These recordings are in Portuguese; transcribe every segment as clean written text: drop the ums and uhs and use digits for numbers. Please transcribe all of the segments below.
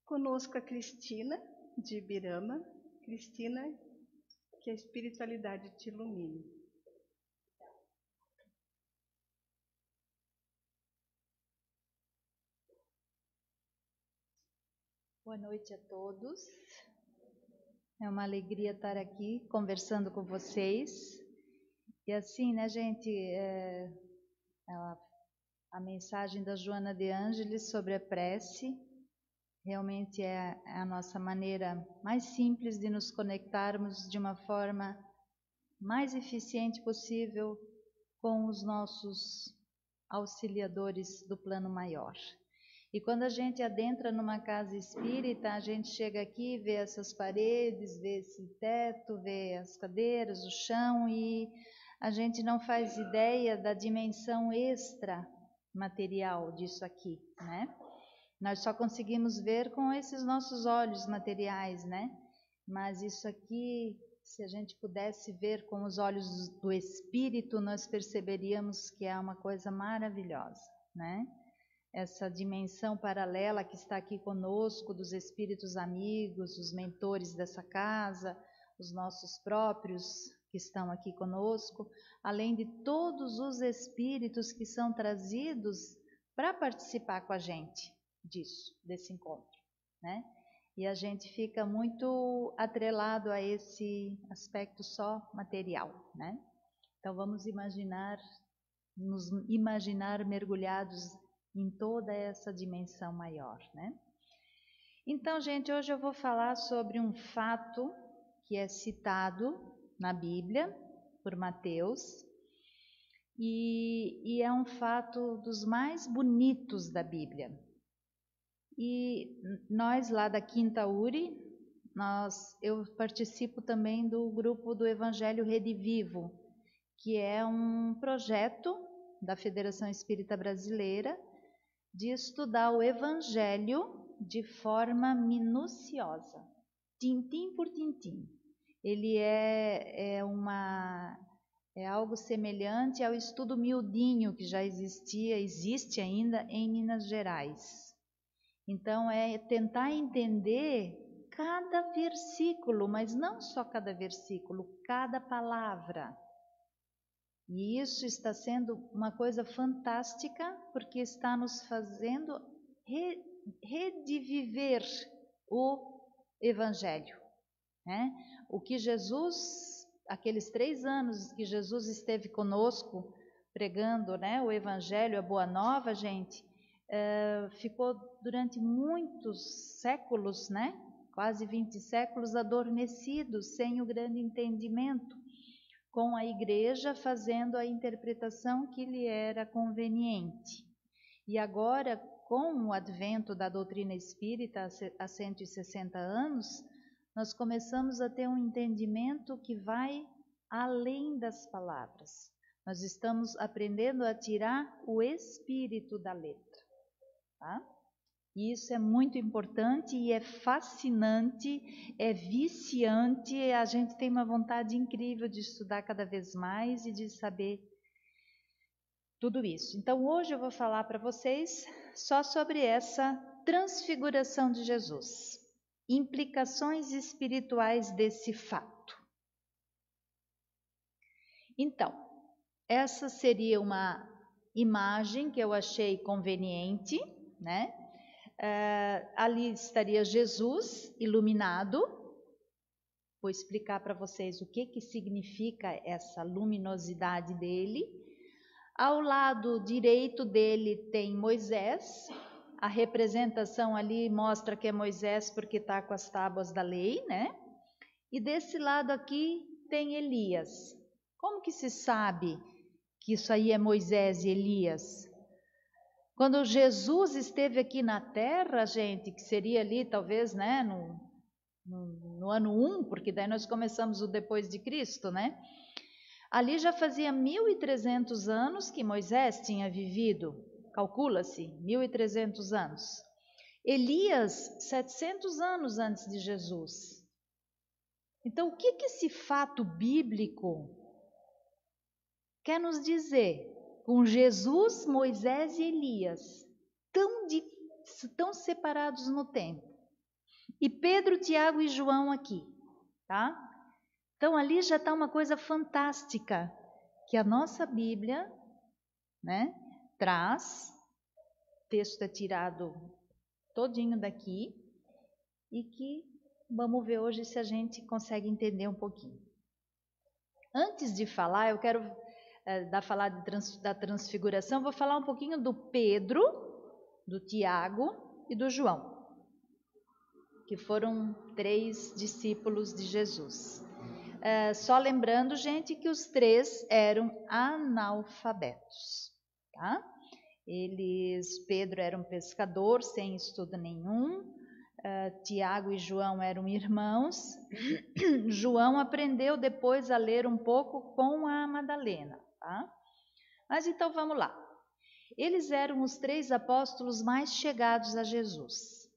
Conosco a Cristina, de Ibirama. Cristina, que a espiritualidade te ilumine. Boa noite a todos. É uma alegria estar aqui conversando com vocês. E assim, né, gente, a mensagem da Joana de Ângeles sobre a prece realmente é a nossa maneira mais simples de nos conectarmos de uma forma mais eficiente possível com os nossos auxiliadores do plano maior. E quando a gente adentra numa casa espírita, a gente chega aqui e vê essas paredes, vê esse teto, vê as cadeiras, o chão, e a gente não faz ideia da dimensão extra material disso aqui, né? Nós só conseguimos ver com esses nossos olhos materiais, né? Mas isso aqui, se a gente pudesse ver com os olhos do espírito, nós perceberíamos que é uma coisa maravilhosa, né? Essa dimensão paralela que está aqui conosco, dos espíritos amigos, os mentores dessa casa, os nossos próprios que estão aqui conosco, além de todos os espíritos que são trazidos para participar com a gente desse encontro, né? E a gente fica muito atrelado a esse aspecto só material, né? Então vamos nos imaginar mergulhados em toda essa dimensão maior, né? Então, gente, hoje eu vou falar sobre um fato que é citado na Bíblia por Mateus e é um fato dos mais bonitos da Bíblia. E nós lá da Quinta Uri, eu participo também do grupo do Evangelho Redivivo, que é um projeto da Federação Espírita Brasileira de estudar o Evangelho de forma minuciosa, tintim por tintim. Ele é algo semelhante ao estudo miudinho que já existe ainda em Minas Gerais. Então, é tentar entender cada versículo, mas não só cada versículo, cada palavra. E isso está sendo uma coisa fantástica, porque está nos fazendo rediviver o Evangelho, né? O que Jesus, aqueles 3 anos que Jesus esteve conosco, pregando, né, o Evangelho, a Boa Nova, gente, ficou durante muitos séculos, né? Quase 20 séculos adormecido, sem o grande entendimento, com a igreja fazendo a interpretação que lhe era conveniente. E agora, com o advento da doutrina espírita há 160 anos, nós começamos a ter um entendimento que vai além das palavras. Nós estamos aprendendo a tirar o espírito da letra, tá? E isso é muito importante e é fascinante, é viciante, a gente tem uma vontade incrível de estudar cada vez mais e de saber tudo isso. Então hoje eu vou falar para vocês só sobre essa transfiguração de Jesus, implicações espirituais desse fato. Então, essa seria uma imagem que eu achei conveniente, né? Ali estaria Jesus iluminado. Vou explicar para vocês o que significa essa luminosidade dele. Ao lado direito dele tem Moisés. A representação ali mostra que é Moisés porque está com as tábuas da lei, né? E desse lado aqui tem Elias. Como que se sabe que isso aí é Moisés e Elias? Quando Jesus esteve aqui na Terra, gente, que seria ali talvez, né, no ano 1, porque daí nós começamos o depois de Cristo, né? Ali já fazia 1.300 anos que Moisés tinha vivido, calcula-se, 1.300 anos. Elias, 700 anos antes de Jesus. Então, o que esse fato bíblico quer nos dizer? Com Jesus, Moisés e Elias, tão separados no tempo. E Pedro, Tiago e João aqui, tá? Então ali já está uma coisa fantástica que a nossa Bíblia, né, traz. O texto é tirado todinho daqui e que vamos ver hoje se a gente consegue entender um pouquinho. Antes de falar, eu quero falar da transfiguração, vou falar um pouquinho do Pedro, do Tiago e do João, que foram 3 discípulos de Jesus. Só lembrando, gente, que os 3 eram analfabetos, tá? Pedro era um pescador sem estudo nenhum, Tiago e João eram irmãos. João aprendeu depois a ler um pouco com a Madalena, tá? Mas então vamos lá. Eles eram os 3 apóstolos mais chegados a Jesus.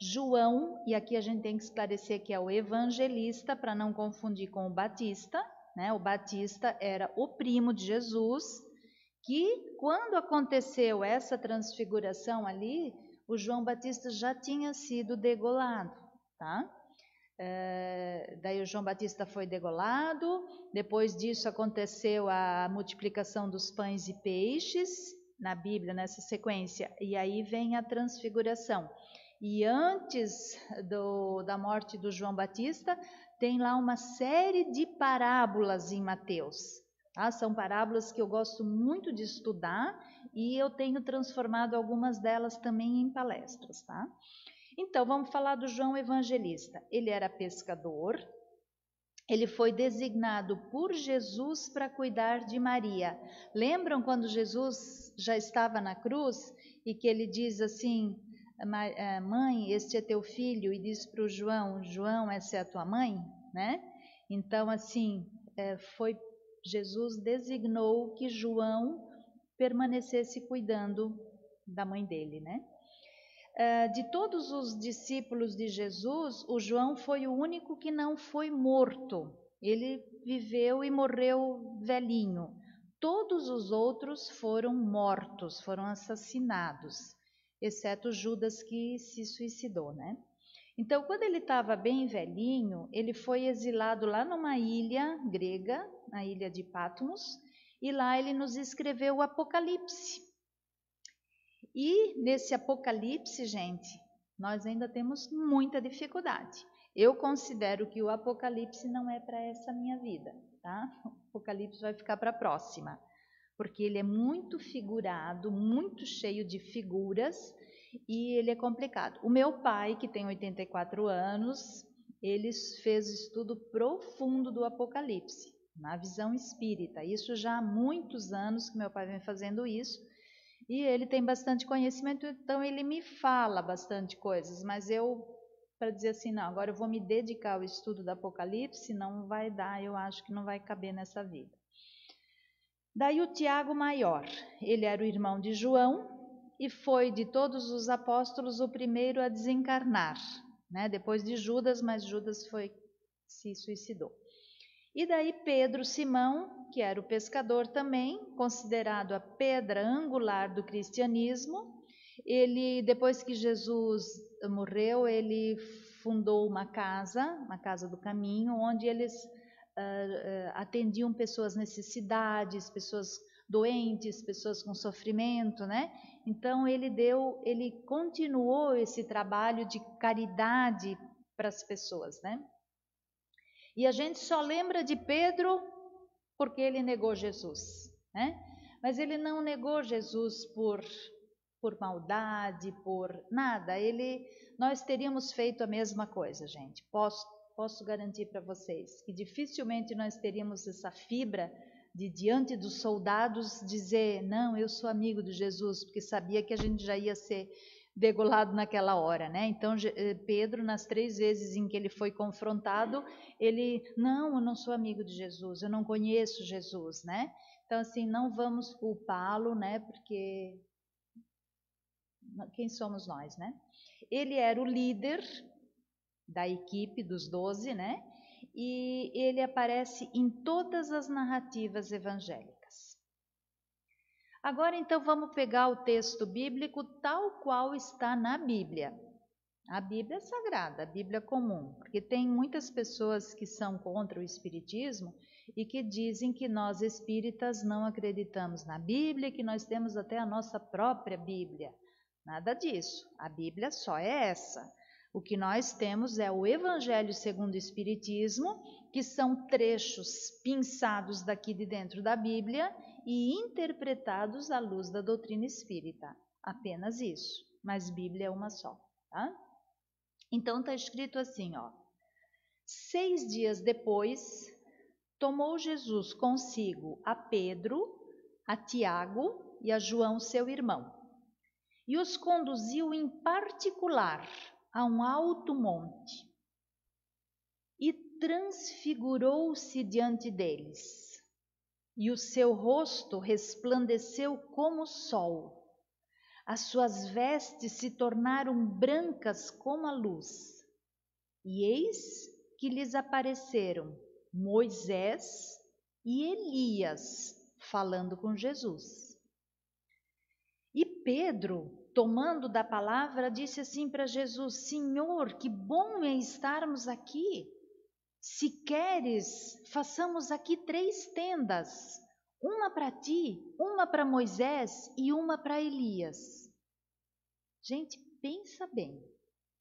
João, e aqui a gente tem que esclarecer que é o evangelista, para não confundir com o Batista, né? O Batista era o primo de Jesus, que quando aconteceu essa transfiguração ali, o João Batista já tinha sido degolado, tá? Daí o João Batista foi degolado, depois disso aconteceu a multiplicação dos pães e peixes, na Bíblia, nessa sequência, e aí vem a transfiguração. E antes da morte do João Batista, tem lá uma série de parábolas em Mateus. Tá? São parábolas que eu gosto muito de estudar e eu tenho transformado algumas delas também em palestras. Tá? Então, vamos falar do João Evangelista. Ele era pescador, ele foi designado por Jesus para cuidar de Maria. Lembram quando Jesus já estava na cruz e que ele diz assim: mãe, este é teu filho, e diz para o João: João, essa é a tua mãe, né? Então, assim, Jesus designou que João permanecesse cuidando da mãe dele, né? De todos os discípulos de Jesus, o João foi o único que não foi morto. Ele viveu e morreu velhinho. Todos os outros foram mortos, foram assassinados, exceto Judas, que se suicidou, né? Então, quando ele estava bem velhinho, ele foi exilado lá numa ilha grega, na ilha de Patmos, e lá ele nos escreveu o Apocalipse. E nesse Apocalipse, gente, nós ainda temos muita dificuldade. Eu considero que o Apocalipse não é para essa minha vida, tá? O Apocalipse vai ficar para a próxima, porque ele é muito figurado, muito cheio de figuras e ele é complicado. O meu pai, que tem 84 anos, ele fez estudo profundo do Apocalipse, na visão espírita. Isso já há muitos anos que meu pai vem fazendo isso. E ele tem bastante conhecimento, então ele me fala bastante coisas, mas para dizer assim, não, agora eu vou me dedicar ao estudo do Apocalipse, não vai dar, eu acho que não vai caber nessa vida. Daí o Tiago Maior, ele era o irmão de João e foi de todos os apóstolos o primeiro a desencarnar, né? Depois de Judas, mas Judas se suicidou. E daí Pedro Simão, que era o pescador também, considerado a pedra angular do cristianismo, ele, depois que Jesus morreu, ele fundou uma casa do caminho, onde eles atendiam pessoas necessidades, pessoas doentes, pessoas com sofrimento, né? Então ele continuou esse trabalho de caridade para as pessoas, né? E a gente só lembra de Pedro porque ele negou Jesus, né? Mas ele não negou Jesus por maldade, por nada. Nós teríamos feito a mesma coisa, gente. Posso garantir para vocês que dificilmente nós teríamos essa fibra de diante dos soldados dizer, não, eu sou amigo de Jesus, porque sabia que a gente já ia ser degolado naquela hora, né? Então Pedro, nas 3 vezes em que ele foi confrontado, não, eu não sou amigo de Jesus, eu não conheço Jesus, né? Então assim, não vamos culpá-lo, né? Porque quem somos nós, né? Ele era o líder da equipe dos 12, né? E ele aparece em todas as narrativas evangélicas. Agora, então, vamos pegar o texto bíblico tal qual está na Bíblia. A Bíblia é sagrada, a Bíblia é comum, porque tem muitas pessoas que são contra o espiritismo e que dizem que nós espíritas não acreditamos na Bíblia, que nós temos até a nossa própria Bíblia. Nada disso, a Bíblia só é essa. O que nós temos é o Evangelho segundo o Espiritismo, que são trechos pinçados daqui de dentro da Bíblia e interpretados à luz da doutrina espírita. Apenas isso, mas Bíblia é uma só, tá? Então está escrito assim, ó. 6 dias depois, tomou Jesus consigo a Pedro, a Tiago e a João, seu irmão, e os conduziu em particular a um alto monte e transfigurou-se diante deles. E o seu rosto resplandeceu como o sol. As suas vestes se tornaram brancas como a luz. E eis que lhes apareceram Moisés e Elias falando com Jesus. E Pedro, tomando da palavra, disse assim para Jesus: Senhor, que bom é estarmos aqui. Se queres, façamos aqui 3 tendas, uma para ti, uma para Moisés e uma para Elias. Gente, pensa bem,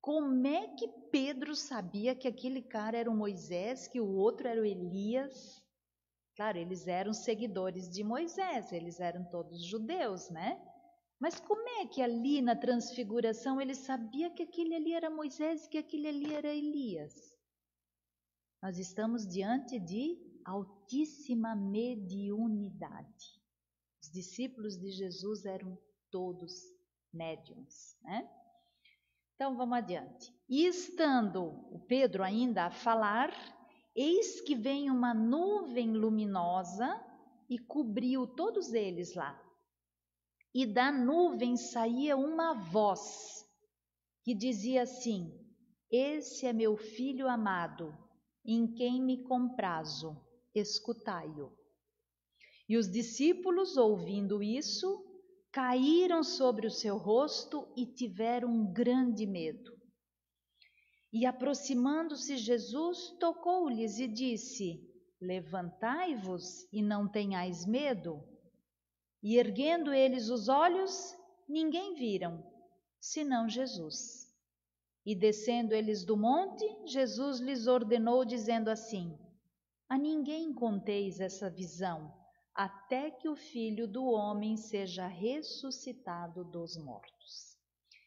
como é que Pedro sabia que aquele cara era o Moisés, que o outro era o Elias? Claro, eles eram seguidores de Moisés, eles eram todos judeus, né? Mas como é que ali na transfiguração ele sabia que aquele ali era Moisés e que aquele ali era Elias? Nós estamos diante de altíssima mediunidade. Os discípulos de Jesus eram todos médiuns, né? Então vamos adiante. E estando o Pedro ainda a falar, eis que vem uma nuvem luminosa e cobriu todos eles lá. E da nuvem saía uma voz que dizia assim: Esse é meu filho amado, em quem me comprazo, escutai-o. E os discípulos, ouvindo isso, caíram sobre o seu rosto e tiveram um grande medo. E aproximando-se Jesus, tocou-lhes e disse: Levantai-vos e não tenhais medo. E erguendo eles os olhos, ninguém viram, senão Jesus. E descendo eles do monte, Jesus lhes ordenou, dizendo assim: A ninguém conteis essa visão, até que o Filho do Homem seja ressuscitado dos mortos.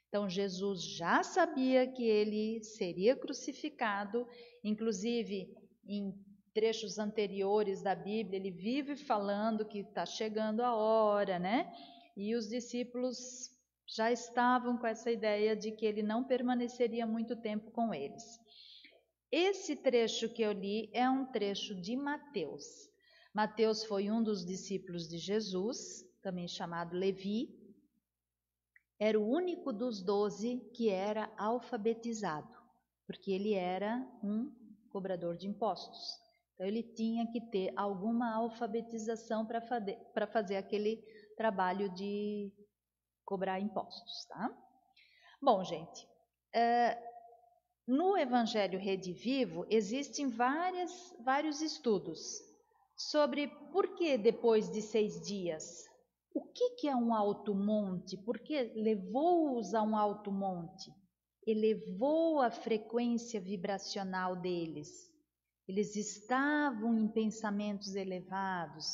Então Jesus já sabia que ele seria crucificado, inclusive em trechos anteriores da Bíblia, ele vive falando que está chegando a hora, né? E os discípulos já estavam com essa ideia de que ele não permaneceria muito tempo com eles. Esse trecho que eu li é um trecho de Mateus. Mateus foi um dos discípulos de Jesus, também chamado Levi. Era o único dos 12 que era alfabetizado, porque ele era um cobrador de impostos. Então ele tinha que ter alguma alfabetização para fazer aquele trabalho de cobrar impostos, tá? Bom, gente, no Evangelho Rede Vivo existem vários estudos sobre por que depois de 6 dias. O que é um alto monte? Por que levou-os a um alto monte? Elevou a frequência vibracional deles. Eles estavam em pensamentos elevados.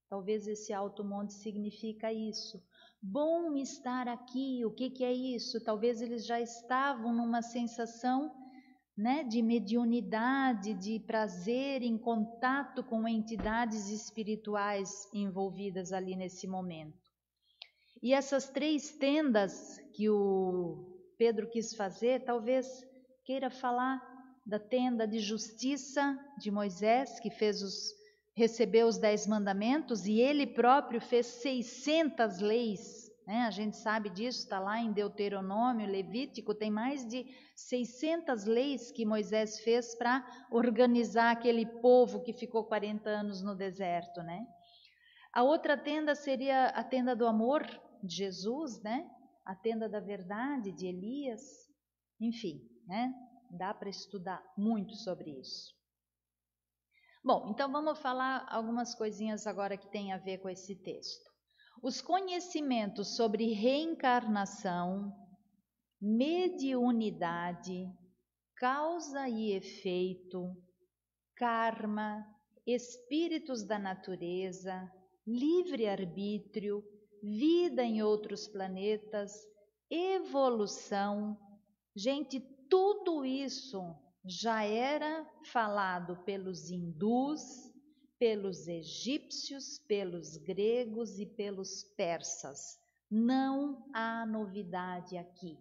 Talvez esse alto monte significa isso. Bom estar aqui, o que é isso? Talvez eles já estavam numa sensação, né, de mediunidade, de prazer em contato com entidades espirituais envolvidas ali nesse momento. E essas 3 tendas que o Pedro quis fazer, talvez queira falar da tenda de justiça de Moisés, que recebeu os 10 mandamentos, e ele próprio fez 600 leis, né? A gente sabe disso, está lá em Deuteronômio, Levítico, tem mais de 600 leis que Moisés fez para organizar aquele povo que ficou 40 anos no deserto, né? A outra tenda seria a tenda do amor de Jesus, né? A tenda da verdade de Elias. Enfim, né? Dá para estudar muito sobre isso. Bom, então vamos falar algumas coisinhas agora que tem a ver com esse texto. Os conhecimentos sobre reencarnação, mediunidade, causa e efeito, karma, espíritos da natureza, livre-arbítrio, vida em outros planetas, evolução. Gente, tudo isso já era falado pelos hindus, pelos egípcios, pelos gregos e pelos persas. Não há novidade aqui.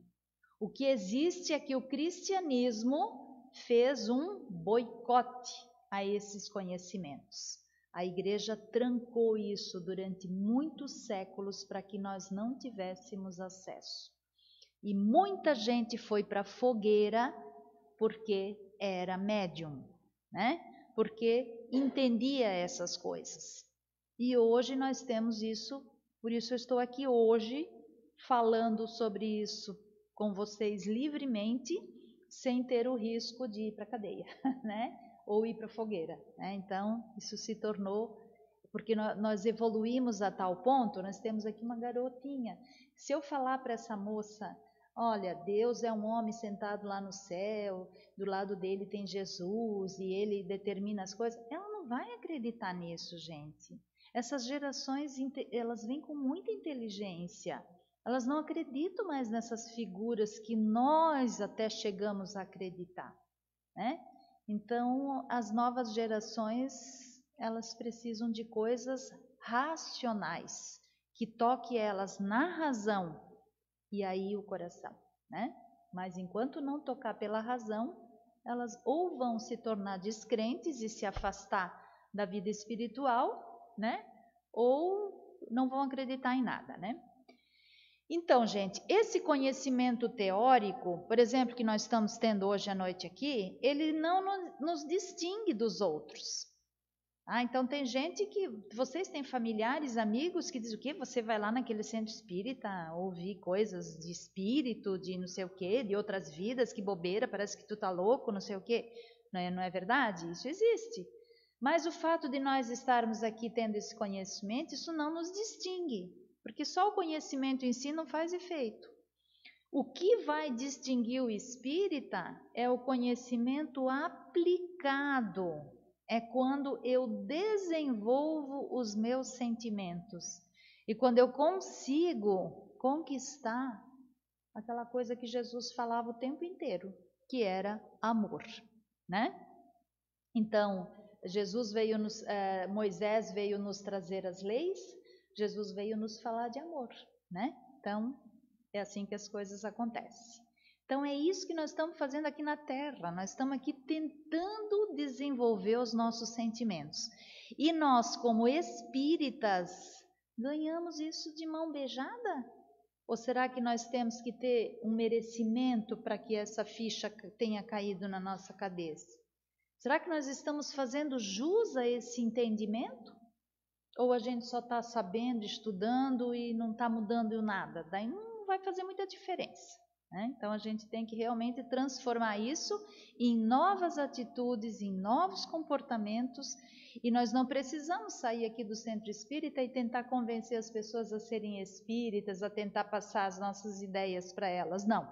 O que existe é que o cristianismo fez um boicote a esses conhecimentos. A igreja trancou isso durante muitos séculos para que nós não tivéssemos acesso. E muita gente foi para a fogueira porque era médium, né? Porque entendia essas coisas. E hoje nós temos isso, por isso eu estou aqui hoje falando sobre isso com vocês livremente, sem ter o risco de ir para a cadeia, né? Ou ir para a fogueira, né? Então, isso se tornou, porque nós evoluímos a tal ponto, nós temos aqui uma garotinha. Se eu falar para essa moça, olha, Deus é um homem sentado lá no céu, do lado dele tem Jesus e ele determina as coisas, ela não vai acreditar nisso, gente. Essas gerações, elas vêm com muita inteligência. Elas não acreditam mais nessas figuras que nós até chegamos a acreditar, né? Então, as novas gerações, elas precisam de coisas racionais, que toque elas na razão e aí o coração, né? Mas enquanto não tocar pela razão, elas ou vão se tornar descrentes e se afastar da vida espiritual, né? Ou não vão acreditar em nada, né? Então, gente, esse conhecimento teórico, por exemplo, que nós estamos tendo hoje à noite aqui, ele não nos distingue dos outros. Então, tem gente que, vocês têm familiares, amigos que dizem o quê? Você vai lá naquele centro espírita ouvir coisas de espírito, de não sei o quê, de outras vidas, que bobeira, parece que tu tá louco, não sei o quê. Não é verdade? Isso existe. Mas o fato de nós estarmos aqui tendo esse conhecimento, isso não nos distingue. Porque só o conhecimento em si não faz efeito. O que vai distinguir o espírita é o conhecimento aplicado. É quando eu desenvolvo os meus sentimentos. E quando eu consigo conquistar aquela coisa que Jesus falava o tempo inteiro, que era amor, né? Então, Moisés veio nos trazer as leis, Jesus veio nos falar de amor, né? Então, é assim que as coisas acontecem. Então, é isso que nós estamos fazendo aqui na Terra. Nós estamos aqui tentando desenvolver os nossos sentimentos. E nós, como espíritas, ganhamos isso de mão beijada? Ou será que nós temos que ter um merecimento para que essa ficha tenha caído na nossa cabeça? Será que nós estamos fazendo jus a esse entendimento? Ou a gente só está sabendo, estudando e não está mudando nada? Daí não vai fazer muita diferença, né? Então a gente tem que realmente transformar isso em novas atitudes, em novos comportamentos. E nós não precisamos sair aqui do centro espírita e tentar convencer as pessoas a serem espíritas, a tentar passar as nossas ideias para elas. Não.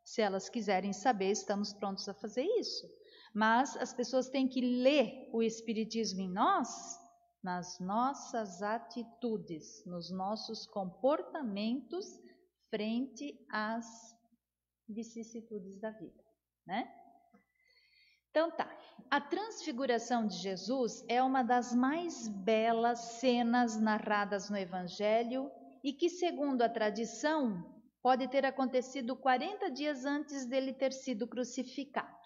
Se elas quiserem saber, estamos prontos a fazer isso. Mas as pessoas têm que ler o Espiritismo em nós, nas nossas atitudes, nos nossos comportamentos frente às vicissitudes da vida, né? Então tá, a transfiguração de Jesus é uma das mais belas cenas narradas no Evangelho e que, segundo a tradição, pode ter acontecido 40 dias antes dele ter sido crucificado.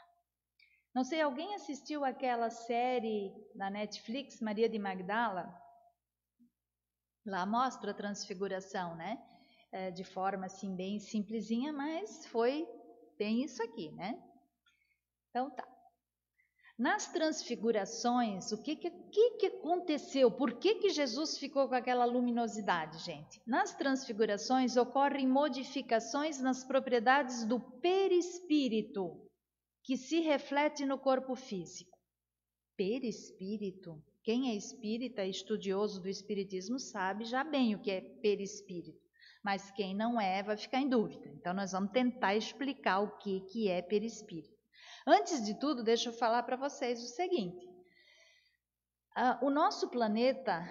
Não sei, alguém assistiu aquela série da Netflix, Maria de Magdala? Lá mostra a transfiguração, né? De forma assim bem simplesinha, mas foi bem isso aqui, né? Então tá. Nas transfigurações, o que aconteceu? Por que Jesus ficou com aquela luminosidade, gente? Nas transfigurações ocorrem modificações nas propriedades do perispírito, que se reflete no corpo físico. Perispírito? Quem é espírita, estudioso do espiritismo, sabe já bem o que é perispírito. Mas quem não é, vai ficar em dúvida. Então, nós vamos tentar explicar o que é perispírito. Antes de tudo, deixa eu falar para vocês o seguinte. O nosso planeta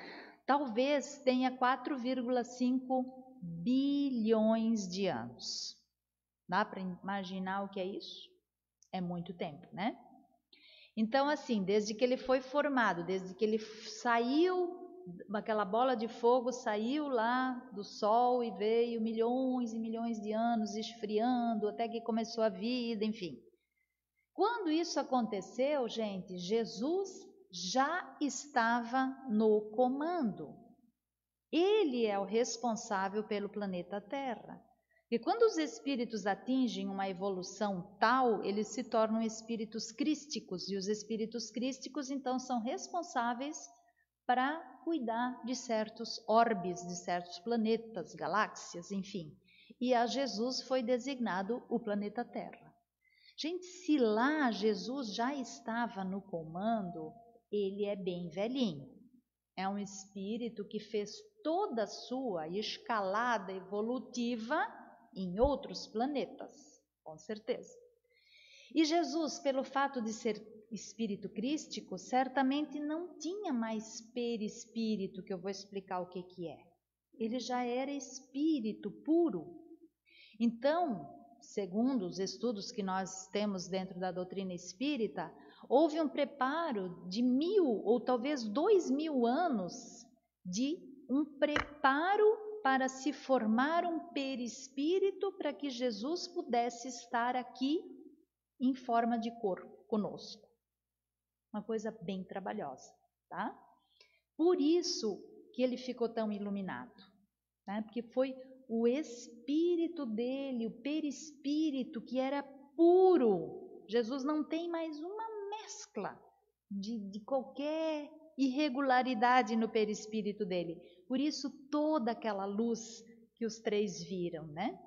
talvez tenha 4,5 bilhões de anos. Dá para imaginar o que é isso? É muito tempo, né? Então, assim, desde que ele foi formado, desde que ele saiu, aquela bola de fogo saiu lá do Sol e veio milhões e milhões de anos esfriando, até que começou a vida, enfim. Quando isso aconteceu, gente, Jesus já estava no comando. Ele é o responsável pelo planeta Terra. E quando os espíritos atingem uma evolução tal, eles se tornam espíritos crísticos. E os espíritos crísticos, então, são responsáveis para cuidar de certos orbes, de certos planetas, galáxias, enfim. E a Jesus foi designado o planeta Terra. Gente, se lá Jesus já estava no comando, ele é bem velhinho. É um espírito que fez toda a sua escalada evolutiva em outros planetas, com certeza. E Jesus, pelo fato de ser espírito crístico, certamente não tinha mais perispírito, que eu vou explicar o que é. Ele já era espírito puro. Então, segundo os estudos que nós temos dentro da doutrina espírita, houve um preparo de 1000 ou talvez 2000 anos de um preparo para se formar um perispírito para que Jesus pudesse estar aqui em forma de corpo conosco. Uma coisa bem trabalhosa, tá? Por isso que ele ficou tão iluminado, né? Porque foi o espírito dele, o perispírito que era puro. Jesus não tem mais uma mescla de qualquer irregularidade no perispírito dele. Por isso toda aquela luz que os três viram, né?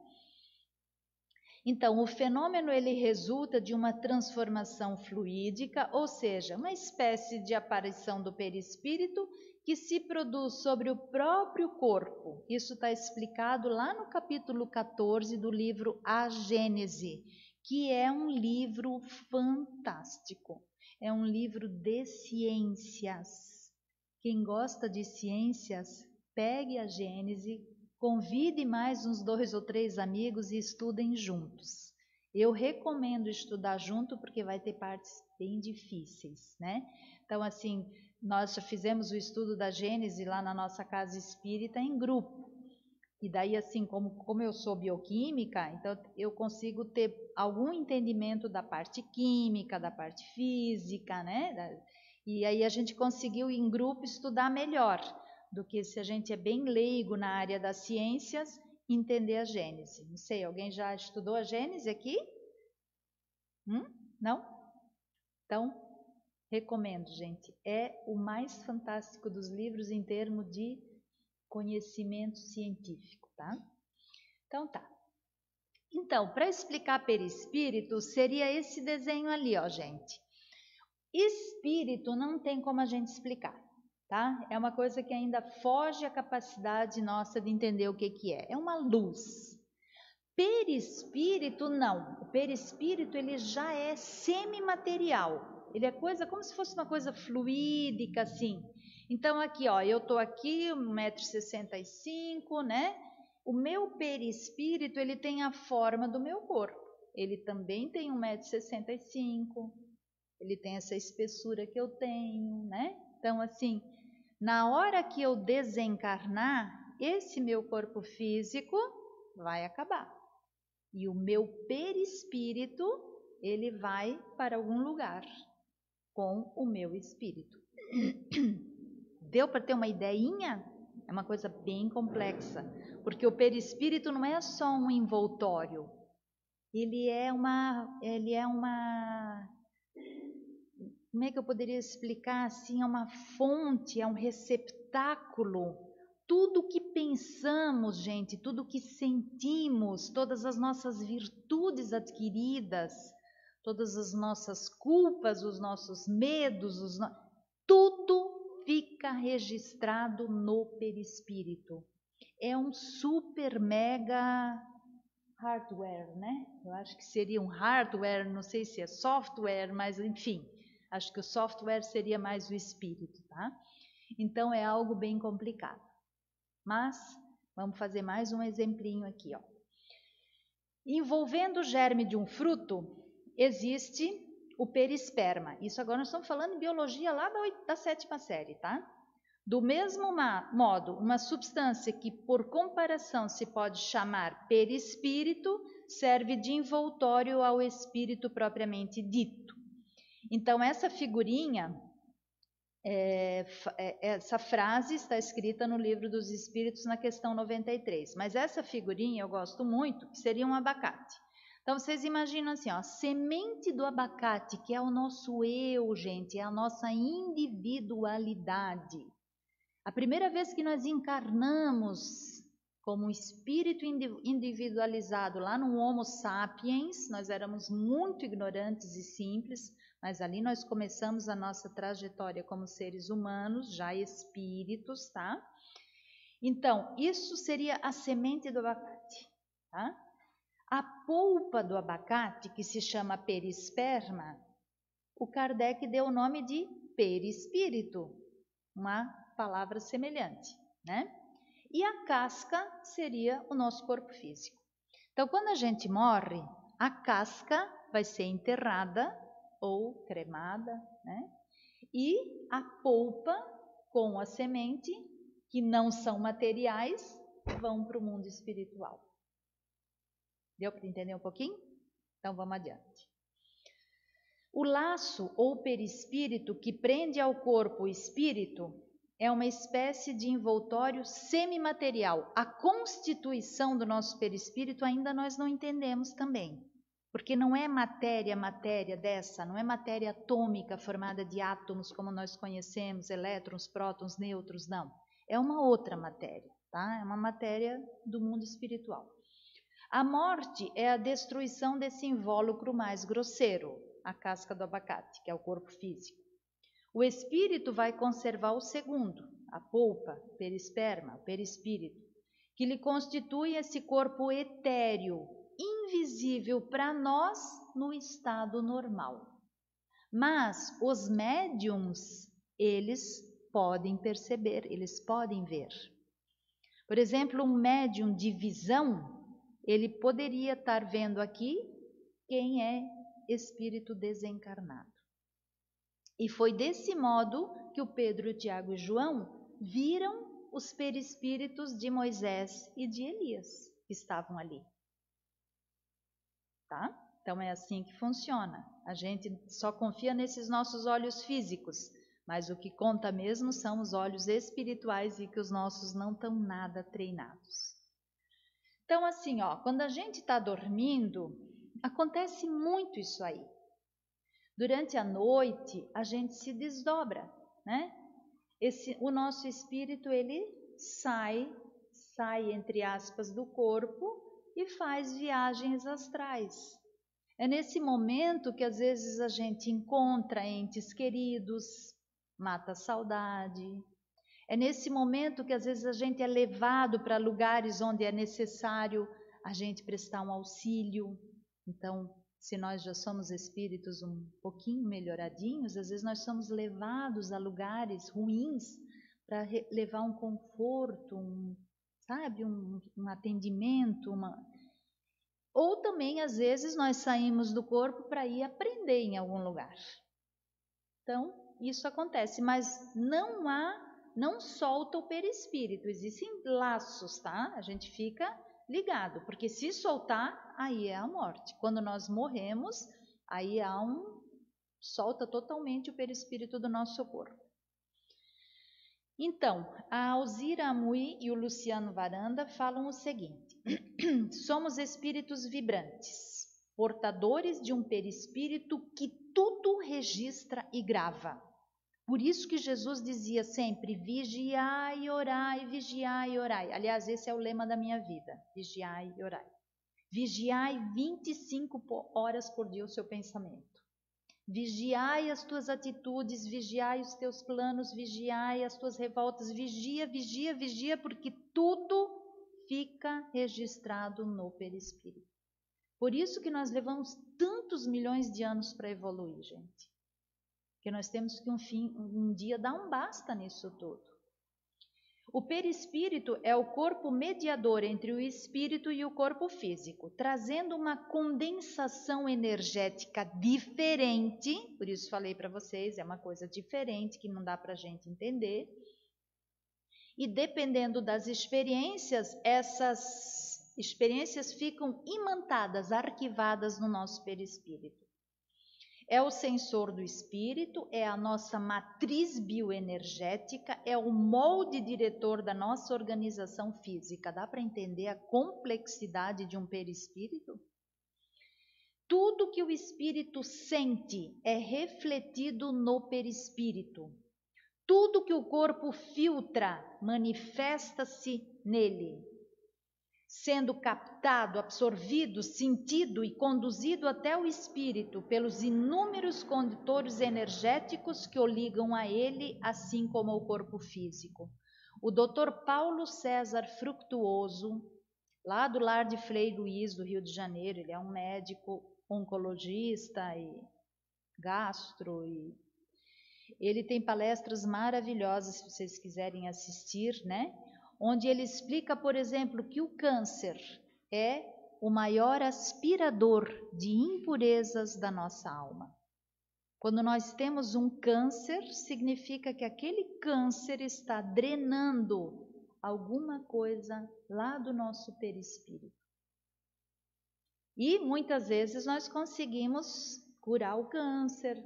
Então, o fenômeno ele resulta de uma transformação fluídica, ou seja, uma espécie de aparição do perispírito que se produz sobre o próprio corpo. Isso está explicado lá no capítulo 14 do livro A Gênese, que é um livro fantástico. É um livro de ciências. Quem gosta de ciências, pegue a Gênese, convide mais uns 2 ou 3 amigos e estudem juntos. Eu recomendo estudar junto porque vai ter partes bem difíceis, né? Então, assim, nós já fizemos o estudo da Gênese lá na nossa casa espírita em grupo. E daí, assim, como eu sou bioquímica, então eu consigo ter algum entendimento da parte química, da parte física, né? E aí a gente conseguiu em grupo estudar melhor do que se a gente é bem leigo na área das ciências, entender a Gênese. Não sei, alguém já estudou a Gênese aqui? Não? Então, recomendo, gente. É o mais fantástico dos livros em termos de conhecimento científico, tá? Então, tá. Então, para explicar perispírito, seria esse desenho ali, ó, gente. Espírito não tem como a gente explicar. Tá? É uma coisa que ainda foge à capacidade nossa de entender o que é. É uma luz. Perispírito, não. O perispírito, ele já é semimaterial. Ele é coisa como se fosse uma coisa fluídica, assim. Então, aqui, ó, eu tô aqui, 1,65 m, né? O meu perispírito, ele tem a forma do meu corpo. Ele também tem 1,65 m. Ele tem essa espessura que eu tenho, né? Então, assim, na hora que eu desencarnar, esse meu corpo físico vai acabar. E o meu perispírito, ele vai para algum lugar com o meu espírito. Deu para ter uma ideinha? É uma coisa bem complexa, porque o perispírito não é só um envoltório. Ele é uma como é que eu poderia explicar assim, é uma fonte, é um receptáculo. Tudo que pensamos, gente, tudo que sentimos, todas as nossas virtudes adquiridas, todas as nossas culpas, os nossos medos, tudo fica registrado no perispírito. É um super mega hardware, né? Eu acho que seria um hardware, não sei se é software, mas enfim, acho que o software seria mais o espírito, tá? Então é algo bem complicado. Mas vamos fazer mais um exemplinho aqui, ó. Envolvendo o germe de um fruto, existe o perisperma. Isso agora nós estamos falando em biologia lá da 7ª série, tá? Do mesmo modo, uma substância que, por comparação, se pode chamar perispírito, serve de envoltório ao espírito propriamente dito. Então, essa figurinha, essa frase está escrita no Livro dos Espíritos, na questão 93. Mas essa figurinha eu gosto muito, que seria um abacate. Então, vocês imaginam assim, ó, a semente do abacate, que é o nosso eu, gente, é a nossa individualidade. A primeira vez que nós encarnamos como um espírito individualizado lá no Homo sapiens, nós éramos muito ignorantes e simples, mas ali nós começamos a nossa trajetória como seres humanos, já espíritos, tá? Então, isso seria a semente do abacate, tá? A polpa do abacate, que se chama perisperma, o Kardec deu o nome de perispírito, uma palavra semelhante, né? E a casca seria o nosso corpo físico. Então, quando a gente morre, a casca vai ser enterrada ou cremada, né? E a polpa com a semente, que não são materiais, vão para o mundo espiritual. Deu para entender um pouquinho? Então, vamos adiante. O laço ou perispírito que prende ao corpo o espírito é uma espécie de envoltório semimaterial. A constituição do nosso perispírito ainda nós não entendemos também, porque não é matéria dessa, não é matéria atômica formada de átomos como nós conhecemos, elétrons, prótons, nêutrons, não. É uma outra matéria, tá? É uma matéria do mundo espiritual. A morte é a destruição desse invólucro mais grosseiro, a casca do abacate, que é o corpo físico. O espírito vai conservar o segundo, a polpa, perisperma, o perispírito, que lhe constitui esse corpo etéreo, invisível para nós no estado normal. Mas os médiums, eles podem perceber, eles podem ver. Por exemplo, um médium de visão, ele poderia estar vendo aqui quem é espírito desencarnado. E foi desse modo que o Pedro, o Tiago e João viram os perispíritos de Moisés e de Elias, que estavam ali. Tá? Então é assim que funciona. A gente só confia nesses nossos olhos físicos, mas o que conta mesmo são os olhos espirituais e que os nossos não estão nada treinados. Então assim, ó, quando a gente está dormindo, acontece muito isso aí. Durante a noite, a gente se desdobra, né? O nosso espírito, ele sai, entre aspas, do corpo e faz viagens astrais. É nesse momento que às vezes a gente encontra entes queridos, mata a saudade. É nesse momento que às vezes a gente é levado para lugares onde é necessário a gente prestar um auxílio. Então, se nós já somos espíritos um pouquinho melhoradinhos, às vezes nós somos levados a lugares ruins para levar um conforto, um atendimento, ou também às vezes nós saímos do corpo para ir aprender em algum lugar. Então, isso acontece, mas não solta o perispírito, existem laços, tá? A gente fica ligado, porque se soltar, aí é a morte. Quando nós morremos, aí solta totalmente o perispírito do nosso corpo. Então, a Alzira Amui e o Luciano Varanda falam o seguinte: somos espíritos vibrantes, portadores de um perispírito que tudo registra e grava. Por isso que Jesus dizia sempre, vigiai e orai, vigiai e orai. Aliás, esse é o lema da minha vida, vigiai e orai. Vigiai 25 horas por dia o seu pensamento. Vigiai as tuas atitudes, vigiai os teus planos, vigiai as tuas revoltas, vigia, vigia, vigia, porque tudo fica registrado no perispírito. Por isso que nós levamos tantos milhões de anos para evoluir, gente. Porque nós temos que um dia dar um basta nisso tudo. O perispírito é o corpo mediador entre o espírito e o corpo físico, trazendo uma condensação energética diferente, por isso falei para vocês, é uma coisa diferente que não dá para a gente entender. E dependendo das experiências, essas experiências ficam imantadas, arquivadas no nosso perispírito. É o sensor do espírito, é a nossa matriz bioenergética, é o molde diretor da nossa organização física. Dá para entender a complexidade de um perispírito? Tudo que o espírito sente é refletido no perispírito. Tudo que o corpo filtra manifesta-se nele, sendo captado, absorvido, sentido e conduzido até o espírito pelos inúmeros condutores energéticos que o ligam a ele, assim como ao corpo físico. O Dr. Paulo César Fructuoso, lá do Lar de Frei Luís, do Rio de Janeiro, ele é um médico oncologista e gastro, e ele tem palestras maravilhosas, se vocês quiserem assistir, né? Onde ele explica, por exemplo, que o câncer é o maior aspirador de impurezas da nossa alma. Quando nós temos um câncer, significa que aquele câncer está drenando alguma coisa lá do nosso perispírito. E muitas vezes nós conseguimos curar o câncer,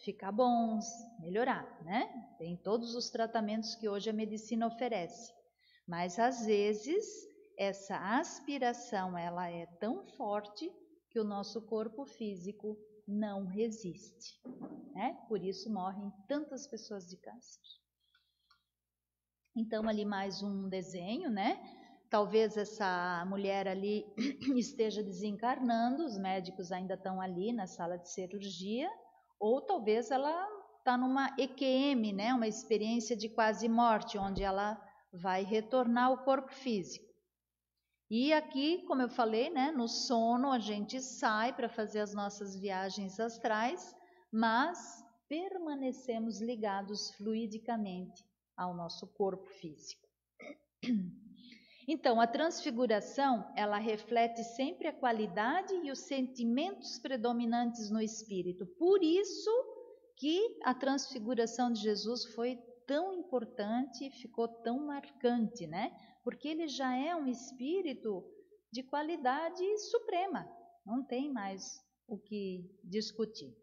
ficar bons, melhorar, né? Tem todos os tratamentos que hoje a medicina oferece. Mas às vezes essa aspiração ela é tão forte que o nosso corpo físico não resiste, né? Por isso morrem tantas pessoas de câncer. Então ali mais um desenho, né? Talvez essa mulher ali esteja desencarnando, os médicos ainda estão ali na sala de cirurgia, ou talvez ela está numa EQM, né? Uma experiência de quase morte, onde ela vai retornar ao corpo físico. E aqui, como eu falei, né, no sono a gente sai para fazer as nossas viagens astrais, mas permanecemos ligados fluidicamente ao nosso corpo físico. Então, a transfiguração, ela reflete sempre a qualidade e os sentimentos predominantes no espírito. Por isso que a transfiguração de Jesus foi tão importante e ficou tão marcante, né? Porque ele já é um espírito de qualidade suprema, não tem mais o que discutir.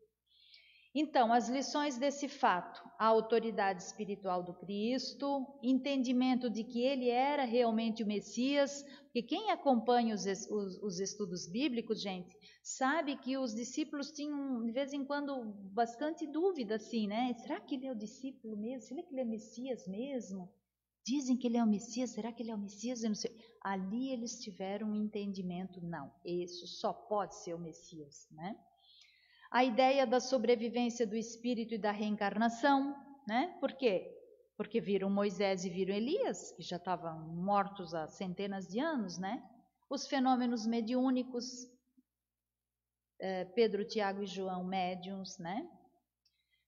Então, as lições desse fato: a autoridade espiritual do Cristo, entendimento de que ele era realmente o Messias, porque quem acompanha os estudos bíblicos, gente, sabe que os discípulos tinham, de vez em quando, bastante dúvida, assim, né? Será que ele é o discípulo mesmo? Será que ele é Messias mesmo? Dizem que ele é o Messias, será que ele é o Messias? Eu não sei. Ali eles tiveram um entendimento, não, isso só pode ser o Messias, né? A ideia da sobrevivência do espírito e da reencarnação, né? Por quê? Porque viram Moisés e viram Elias, que já estavam mortos há centenas de anos, né? Os fenômenos mediúnicos, Pedro, Tiago e João, médiuns, né?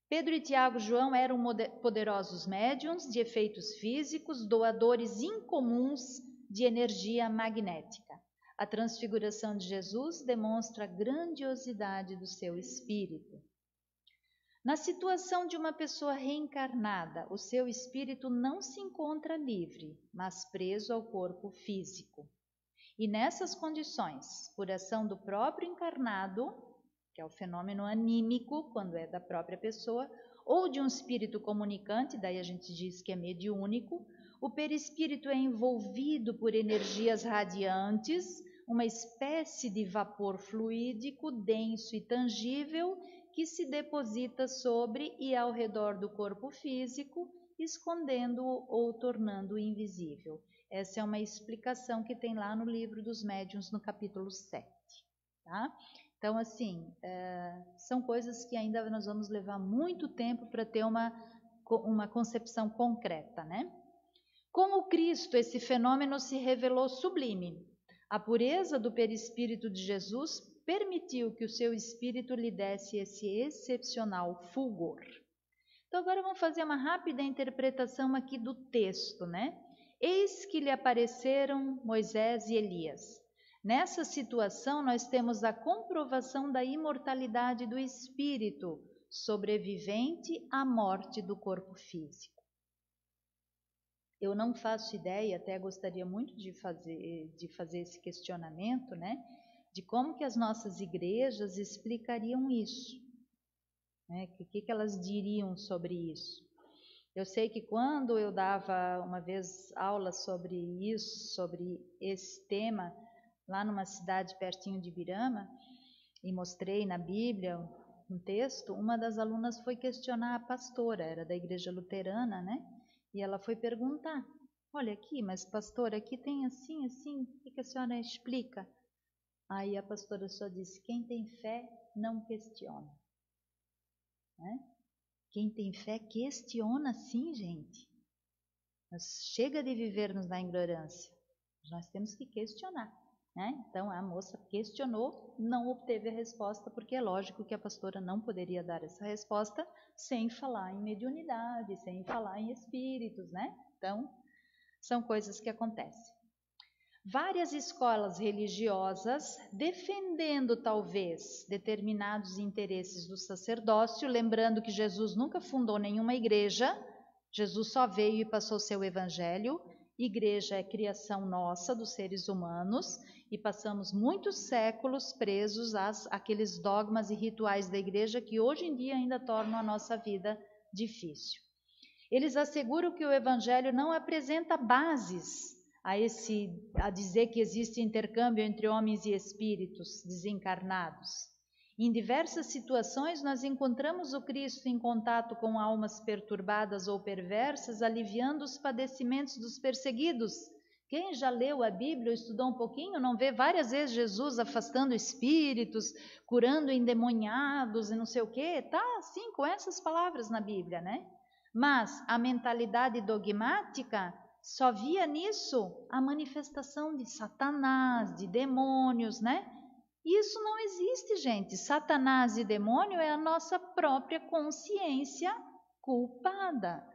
Pedro e Tiago e João eram poderosos médiuns de efeitos físicos, doadores incomuns de energia magnética. A transfiguração de Jesus demonstra a grandiosidade do seu espírito. Na situação de uma pessoa reencarnada, o seu espírito não se encontra livre, mas preso ao corpo físico. E nessas condições, por ação do próprio encarnado, que é o fenômeno anímico, quando é da própria pessoa, ou de um espírito comunicante, daí a gente diz que é mediúnico, o perispírito é envolvido por energias radiantes, uma espécie de vapor fluídico, denso e tangível, que se deposita sobre e ao redor do corpo físico, escondendo-o ou tornando-o invisível. Essa é uma explicação que tem lá no Livro dos Médiuns, no capítulo 7. Tá? Então, assim, são coisas que ainda nós vamos levar muito tempo para ter uma concepção concreta, né? Com o Cristo, esse fenômeno se revelou sublime. A pureza do perispírito de Jesus permitiu que o seu espírito lhe desse esse excepcional fulgor. Então, agora vamos fazer uma rápida interpretação aqui do texto, né? Eis que lhe apareceram Moisés e Elias. Nessa situação, nós temos a comprovação da imortalidade do espírito, sobrevivente à morte do corpo físico. Eu não faço ideia, até gostaria muito de fazer esse questionamento, né? De como que as nossas igrejas explicariam isso. Né? O que elas diriam sobre isso? Eu sei que quando eu dava uma vez aula sobre isso, sobre esse tema, lá numa cidade pertinho de Ibirama, e mostrei na Bíblia um texto, uma das alunas foi questionar a pastora, era da igreja luterana, né? E ela foi perguntar, olha aqui, mas pastora, aqui tem assim, assim, o que a senhora explica? Aí a pastora só disse, quem tem fé não questiona. Né? Quem tem fé questiona sim, gente. Mas chega de vivermos na ignorância. Nós temos que questionar. Né? Então a moça questionou, não obteve a resposta, porque é lógico que a pastora não poderia dar essa resposta sem falar em mediunidade, sem falar em espíritos, né? Então, são coisas que acontecem. Várias escolas religiosas, defendendo talvez determinados interesses do sacerdócio, lembrando que Jesus nunca fundou nenhuma igreja, Jesus só veio e passou seu evangelho, igreja é criação nossa, dos seres humanos, e passamos muitos séculos presos àqueles dogmas e rituais da igreja que hoje em dia ainda tornam a nossa vida difícil. Eles asseguram que o evangelho não apresenta bases a dizer que existe intercâmbio entre homens e espíritos desencarnados. Em diversas situações, nós encontramos o Cristo em contato com almas perturbadas ou perversas, aliviando os padecimentos dos perseguidos. Quem já leu a Bíblia ou estudou um pouquinho, não vê várias vezes Jesus afastando espíritos, curando endemoniados e não sei o quê? Tá, sim, com essas palavras na Bíblia, né? Mas a mentalidade dogmática só via nisso a manifestação de Satanás, de demônios, né? Isso não existe, gente. Satanás e demônio é a nossa própria consciência culpada.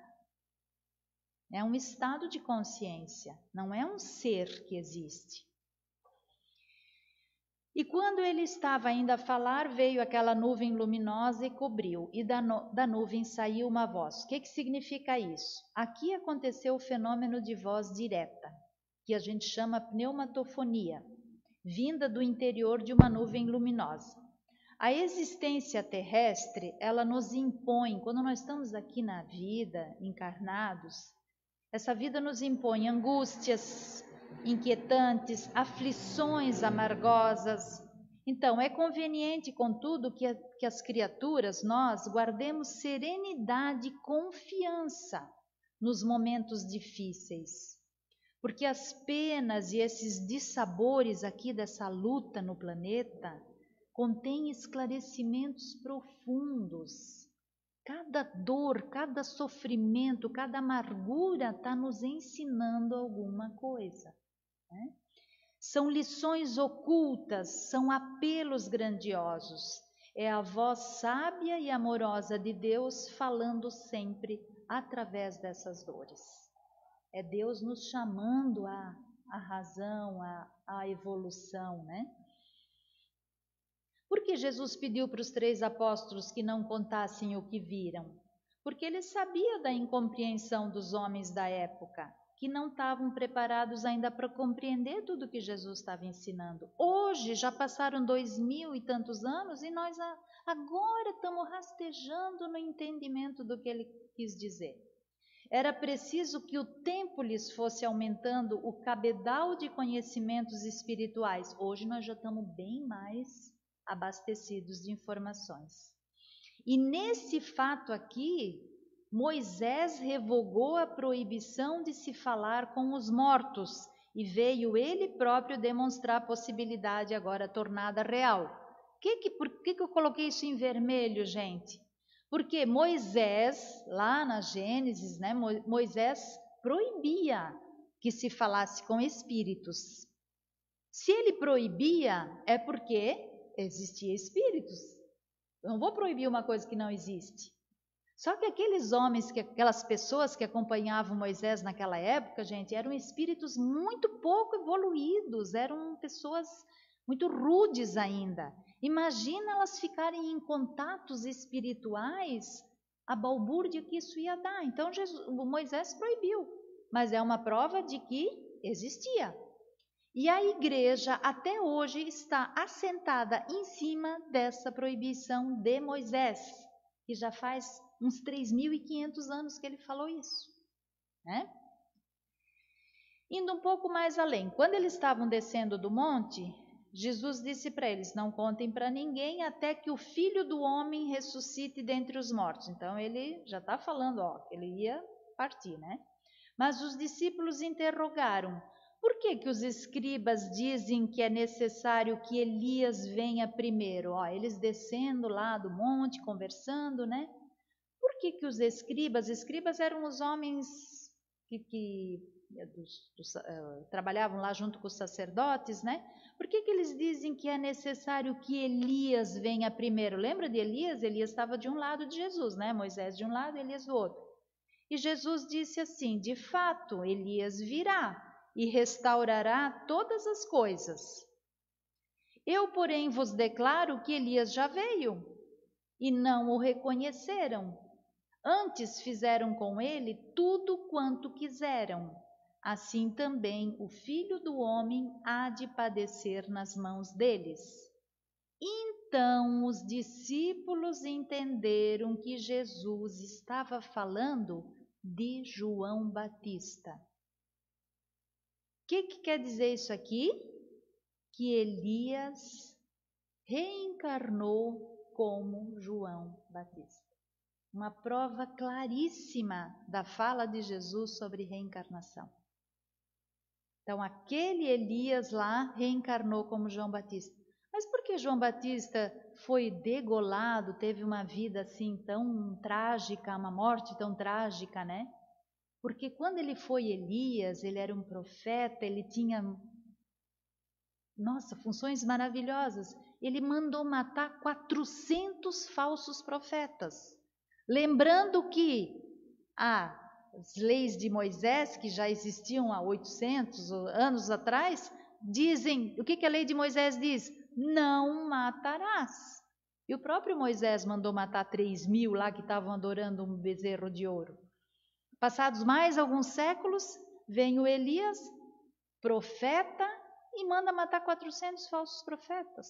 É um estado de consciência, não é um ser que existe. E quando ele estava ainda a falar, veio aquela nuvem luminosa e cobriu, e da nuvem saiu uma voz. O que significa isso? Aqui aconteceu o fenômeno de voz direta, que a gente chama pneumatofonia, vinda do interior de uma nuvem luminosa. A existência terrestre, ela nos impõe, quando nós estamos aqui na vida, encarnados, essa vida nos impõe angústias inquietantes, aflições amargosas. Então, é conveniente, contudo, que as criaturas, nós, guardemos serenidade e confiança nos momentos difíceis. Porque as penas e esses dissabores aqui dessa luta no planeta contêm esclarecimentos profundos. Cada dor, cada sofrimento, cada amargura está nos ensinando alguma coisa. Né? São lições ocultas, são apelos grandiosos. É a voz sábia e amorosa de Deus falando sempre através dessas dores. É Deus nos chamando à razão, à evolução, né? Por que Jesus pediu para os 3 apóstolos que não contassem o que viram? Porque ele sabia da incompreensão dos homens da época, que não estavam preparados ainda para compreender tudo o que Jesus estava ensinando. Hoje já passaram 2000 e tantos anos e nós agora estamos rastejando no entendimento do que ele quis dizer. Era preciso que o tempo lhes fosse aumentando o cabedal de conhecimentos espirituais. Hoje nós já estamos bem mais abastecidos de informações. E nesse fato aqui, Moisés revogou a proibição de se falar com os mortos e veio ele próprio demonstrar a possibilidade agora tornada real. Por que eu coloquei isso em vermelho, gente? Porque Moisés, lá na Gênesis, né, Moisés proibia que se falasse com espíritos. Se ele proibia, é porque existia espíritos. Eu não vou proibir uma coisa que não existe. Só que aqueles homens, aquelas pessoas que acompanhavam Moisés naquela época, gente, eram espíritos muito pouco evoluídos, eram pessoas muito rudes ainda. Imagina elas ficarem em contatos espirituais, a balbúrdia que isso ia dar. Então Moisés proibiu, mas é uma prova de que existia. E a igreja até hoje está assentada em cima dessa proibição de Moisés, que já faz uns 3.500 anos que ele falou isso, né? Indo um pouco mais além, quando eles estavam descendo do monte, Jesus disse para eles: não contem para ninguém até que o Filho do Homem ressuscite dentre os mortos. Então ele já está falando, ó, ele ia partir, né? Mas os discípulos interrogaram: por que os escribas dizem que é necessário que Elias venha primeiro? Ó, eles descendo lá do monte, conversando, né? Por que os escribas eram os homens que trabalhavam lá junto com os sacerdotes, né? Por que eles dizem que é necessário que Elias venha primeiro? Lembra de Elias? Elias estava de um lado de Jesus, né? Moisés de um lado, Elias do outro. E Jesus disse assim: de fato, Elias virá e restaurará todas as coisas. Eu, porém, vos declaro que Elias já veio e não o reconheceram. Antes fizeram com ele tudo quanto quiseram. Assim também o Filho do Homem há de padecer nas mãos deles. Então os discípulos entenderam que Jesus estava falando de João Batista. O que quer dizer isso aqui? Que Elias reencarnou como João Batista. Uma prova claríssima da fala de Jesus sobre reencarnação. Então, aquele Elias lá reencarnou como João Batista. Mas por que João Batista foi degolado, teve uma vida assim tão trágica, uma morte tão trágica, né? Porque quando ele foi Elias, ele era um profeta, ele tinha, funções maravilhosas. Ele mandou matar 400 falsos profetas. Lembrando que as leis de Moisés, que já existiam há 800 anos atrás, dizem, o que a lei de Moisés diz? Não matarás. E o próprio Moisés mandou matar 3.000 lá que estavam adorando um bezerro de ouro. Passados mais alguns séculos, vem o Elias, profeta, e manda matar 400 falsos profetas.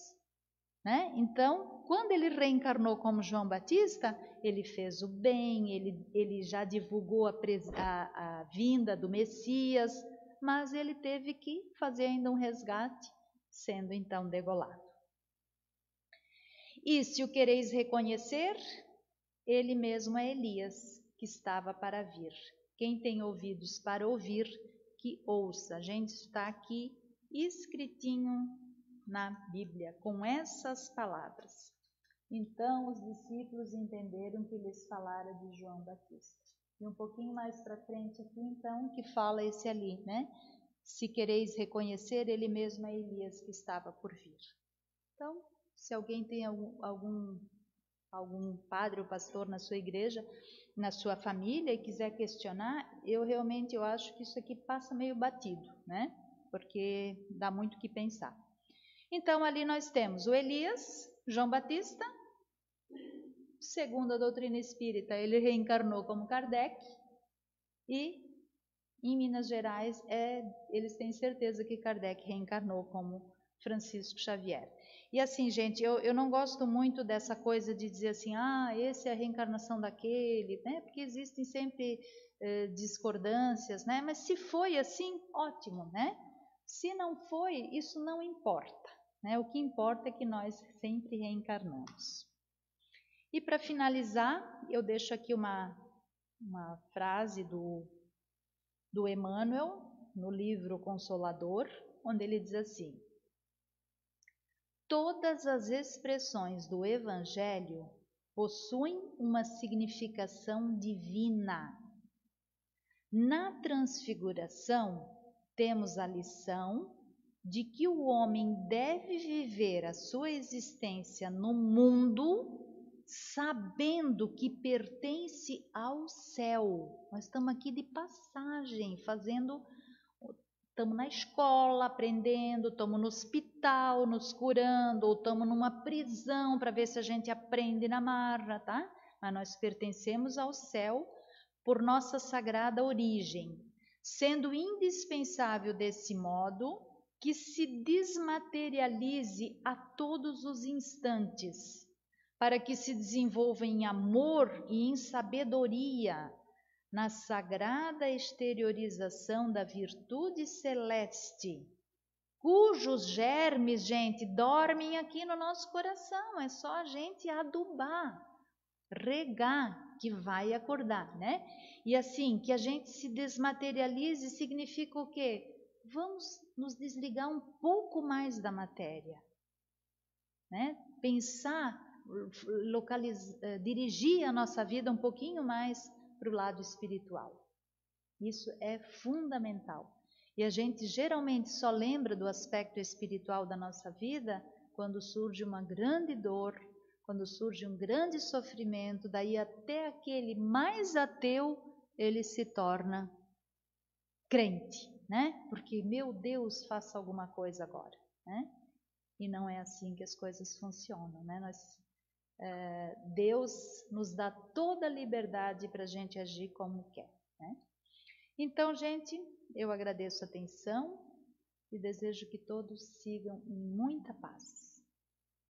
Né? Então, quando ele reencarnou como João Batista, ele fez o bem, ele já divulgou a vinda do Messias, mas ele teve que fazer ainda um resgate, sendo então degolado. E se o quereis reconhecer, ele mesmo é Elias, que estava para vir. Quem tem ouvidos para ouvir, que ouça. A gente está aqui escritinho na Bíblia, com essas palavras. Então, os discípulos entenderam que lhes falara de João Batista. E um pouquinho mais para frente aqui, então, que fala esse ali, né? Se quereis reconhecer, ele mesmo é Elias que estava por vir. Então, se alguém tem algum padre ou pastor na sua igreja, na sua família e quiser questionar, eu acho que isso aqui passa meio batido, né? Porque dá muito o que pensar. Então, ali nós temos o Elias, João Batista, segundo a doutrina espírita, ele reencarnou como Kardec, e em Minas Gerais, eles têm certeza que Kardec reencarnou como Francisco Xavier. E assim, gente, eu não gosto muito dessa coisa de dizer assim, esse é a reencarnação daquele, né? Porque existem sempre discordâncias, né? Mas se foi assim, ótimo, né? Se não foi, isso não importa, né? O que importa é que nós sempre reencarnamos. E para finalizar, eu deixo aqui uma frase do Emmanuel, no livro Consolador, onde ele diz assim: todas as expressões do Evangelho possuem uma significação divina. Na transfiguração, temos a lição de que o homem deve viver a sua existência no mundo sabendo que pertence ao céu. Nós estamos aqui de passagem, estamos na escola aprendendo, estamos no hospital nos curando, ou estamos numa prisão para ver se a gente aprende na marra, tá? Mas nós pertencemos ao céu por nossa sagrada origem, sendo indispensável desse modo que se desmaterialize a todos os instantes, para que se desenvolva em amor e em sabedoria, na sagrada exteriorização da virtude celeste, cujos germes, gente, dormem aqui no nosso coração. É só a gente adubar, regar, que vai acordar, né? E assim, que a gente se desmaterialize significa o quê? Vamos nos desligar um pouco mais da matéria, né? Pensar, dirigir a nossa vida um pouquinho mais para o lado espiritual. Isso é fundamental. E a gente geralmente só lembra do aspecto espiritual da nossa vida quando surge uma grande dor, quando surge um grande sofrimento, daí até aquele mais ateu, ele se torna crente, né? Porque, meu Deus, faça alguma coisa agora, né? E não é assim que as coisas funcionam, né? Deus nos dá toda a liberdade para a gente agir como quer, né? Então, gente, eu agradeço a atenção e desejo que todos sigam em muita paz.